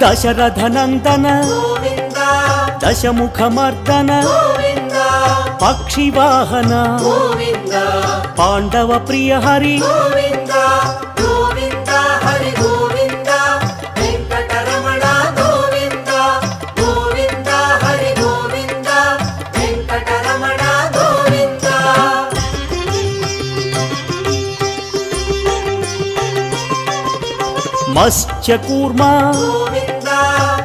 దశరథనందన గోవింద దశముఖమర్దన గోవింద పక్షివాహన గోవింద పాండవ ప్రియ హరి గోవింద గోవింద హరి గోవింద వెంకటరమణ గోవింద గోవింద హరి గోవింద వెంకటరమణ గోవింద మత్స్యకూర్మ గోవింద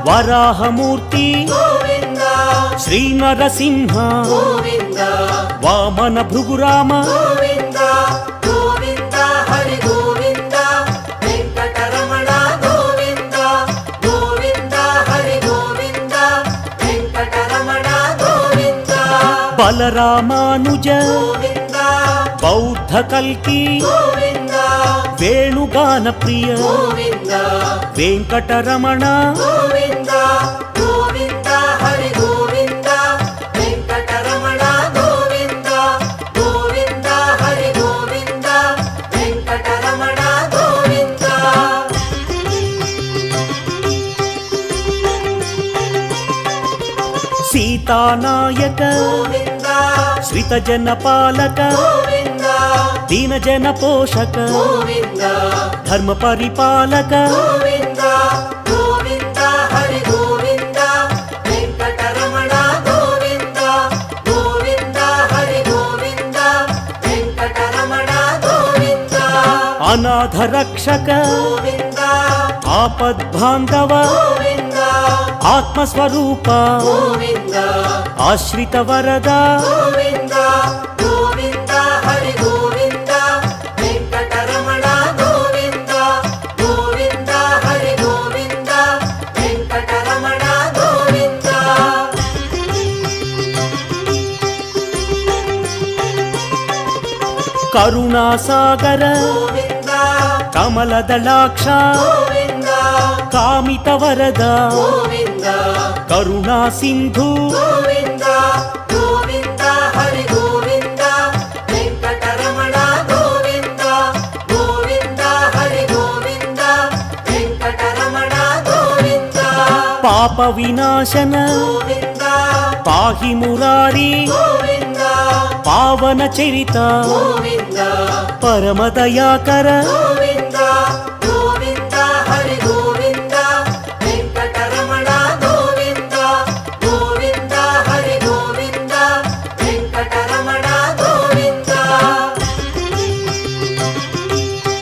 వరాహమూర్తి గోవింద శ్రీనరసింహ గోవింద వామన భృగురామ గోవింద గోవింద హరి గోవింద వెంకటరమణ గోవింద గోవింద హరి గోవింద వెంకటరమణ గోవింద బలరామానుజ గోవింద బౌద్ధ కల్కి గోవింద వేణుగాన ప్రియ గోవింద వెంకటరమణ గోవింద గోవింద హరి గోవింద వెంకటరమణ గోవింద గోవింద హరి గోవింద వెంకటరమణ గోవింద సీతానాయక గోవింద శ్రితజన పాలక గోవింద దీనజన పోషక గోవింద ధర్మ పరిపాలక గోవింద గోవింద హరి గోవింద వెంకటరమణ గోవింద గోవింద హరి గోవింద వెంకటరమణ గోవింద అనాథ రక్షక గోవింద ఆపద్బాంధవ గోవింద ఆత్మస్వరూప గోవింద ఆశ్రిత వరద గోవింద గోవింద హరి గోవింద వెంకటరమణ గోవింద గోవింద హరి గోవింద వెంకటరమణ గోవింద కరుణాసాగర గోవింద కమలదళాక్ష గోవింద కామిత వరద గోవింద కరుణా సింధు గోవింద గోవింద హరి గోవింద వెంకటరమణ గోవింద గోవింద హరి గోవింద వెంకటరమణ గోవింద పాప వినాశన గోవింద పాహి మురారి గోవింద పావన చరిత గోవింద పరమదయాకర గోవింద